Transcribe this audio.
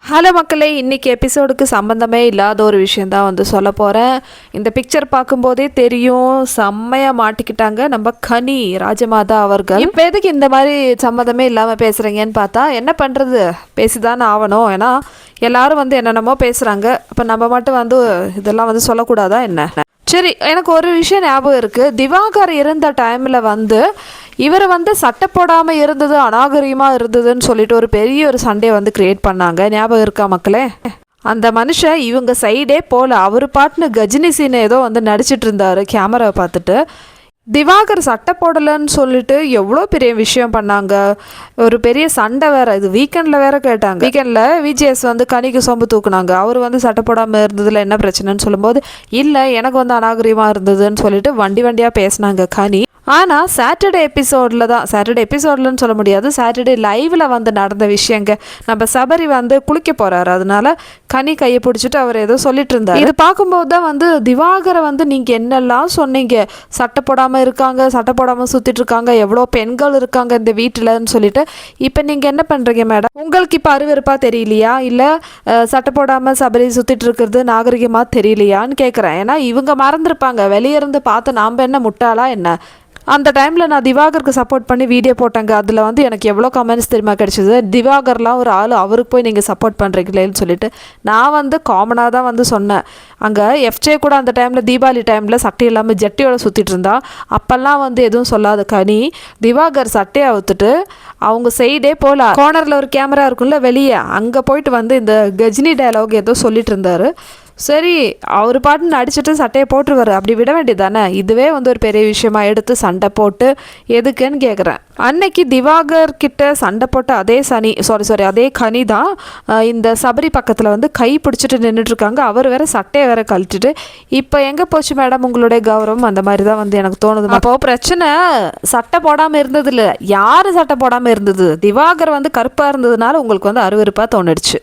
Hello மக்களே, இன்றைக்கி எபிசோடுக்கு சம்மந்தமே இல்லாத ஒரு விஷயந்தான் வந்து சொல்ல போகிறேன். இந்த பிக்சர் பார்க்கும்போதே தெரியும், செம்மையாக மாட்டிக்கிட்டாங்க நம்ம கனி ராஜமாதா அவர்கள். இப்போ எதுக்கு இந்த மாதிரி சம்மந்தமே இல்லாமல் பேசுகிறீங்கன்னு பார்த்தா என்ன பண்ணுறது, பேசிதானே ஆகணும். ஏன்னா எல்லாரும் வந்து என்னென்னமோ பேசுகிறாங்க. அப்போ நம்ம மட்டும் வந்து இதெல்லாம் வந்து சொல்லக்கூடாதா என்ன? சரி, எனக்கு ஒரு விஷயம் ஞாபகம் இருக்குது. திவாகர் இருந்த டைமில் வந்து இவர் வந்து சட்டை போடாமல் இருந்தது அநாகரிகமாக இருந்ததுன்னு சொல்லிட்டு ஒரு பெரிய ஒரு சண்டையை வந்து கிரியேட் பண்ணாங்க. ஞாபகம் இருக்கா மக்களே? அந்த மனுஷன் இவங்க சைடே போல் அவர் பாட்டுன்னு கஜினி சீனை ஏதோ வந்து நடிச்சிட்டு இருந்தார் கேமராவை பார்த்துட்டு. திவாகர் சட்டை போடலைன்னு சொல்லிட்டு எவ்வளோ பெரிய விஷயம் பண்ணாங்க. ஒரு பெரிய சண்டை வேறு. இது வீக்கெண்டில் வேறு கேட்டாங்க. வீக்கெண்டில் விஜிஎஸ் வந்து கனிக்கு சொம்பு தூக்குனாங்க. அவர் வந்து சட்டை போடாமல் இருந்ததில் என்ன பிரச்சனைன்னு சொல்லும்போது இல்லை எனக்கு வந்து அநாகரிகமாக இருந்ததுன்னு சொல்லிட்டு வண்டியாக பேசினாங்க கனி. ஆனால் சாட்டர்டே எபிசோட்லன்னு சொல்ல முடியாது, சாட்டர்டே லைவில் வந்து நடந்த விஷயங்க. நம்ம சபரி வந்து குளிக்க போகிறாரு, அதனால கனி கையை பிடிச்சிட்டு அவர் ஏதோ சொல்லிட்டு இருந்தார். இது பார்க்கும்போது தான் வந்து திவாகரை வந்து நீங்கள் என்னெல்லாம் சொன்னீங்க, சட்டை போடாமல் இருக்காங்க, சட்டை போடாமல் சுற்றிட்டு இருக்காங்க, எவ்வளோ பெண்கள் இருக்காங்க இந்த வீட்டில்னு சொல்லிட்டு. இப்போ நீங்கள் என்ன பண்ணுறீங்க மேடம்? உங்களுக்கு இப்போ அருவருப்பாக தெரியலையா, இல்லை சட்டை போடாமல் சபரி சுற்றிட்டு இருக்கிறது நாகரிகமாக தெரியலையான்னு கேட்குறேன். ஏன்னா இவங்க மறந்துருப்பாங்க, வெளியே இருந்து பார்த்து நாம் என்ன முட்டாளா என்ன? அந்த டைமில் நான் திவாகருக்கு சப்போர்ட் பண்ணி வீடியோ போட்டேங்க. அதில் வந்து எனக்கு எவ்வளோ கமெண்ட்ஸ் தெரியுமா கிடச்சிது. திவாகர்லாம் ஒரு ஆள், அவருக்கு போய் நீங்கள் சப்போர்ட் பண்ணுறீங்களேன்னு சொல்லிட்டு. நான் வந்து காமனாக தான் வந்து சொன்னேன். அங்கே எஃப்ஜே கூட அந்த டைமில் தீபாவளி டைமில் சட்டை இல்லாமல் ஜட்டியோட சுற்றிட்டு இருந்தா. அப்போல்லாம் வந்து எதுவும் சொல்லாத கனி திவாகர் சட்டையை அவுத்துட்டு அவங்க சைடே போல கார்னரில் ஒரு கேமரா இருக்கும்ல வெளியே, அங்கே போயிட்டு வந்து இந்த கஜினி டயலாக் ஏதோ சொல்லிட்டு இருந்தார். சரி, அவர் பாட்டு நடிச்சுட்டு சட்டையை போட்டுருவார், அப்படி விட வேண்டியது தானே? இதுவே வந்து ஒரு பெரிய விஷயமா எடுத்து சண்டை போட்டு எதுக்குன்னு கேட்குறேன். அன்னைக்கு திவாகர் கிட்ட சண்டை போட்ட அதே கனி தான் இந்த சபரி பக்கத்தில் வந்து கை பிடிச்சிட்டு நின்றுட்டுருக்காங்க. அவர் வேற சட்டையை வேற கழட்டிட்டு. இப்போ எங்கே போச்சு மேடம் உங்களுடைய கௌரவம்? அந்த மாதிரி தான் வந்து எனக்கு தோணுது. அப்போது பிரச்சனை சட்டை போடாமல் இருந்தது இல்லை, யார் சட்டை போடாமல் இருந்தது? திவாகர் வந்து கருப்பாக இருந்ததுனால உங்களுக்கு வந்து அருவருப்பாக தோணிடுச்சு.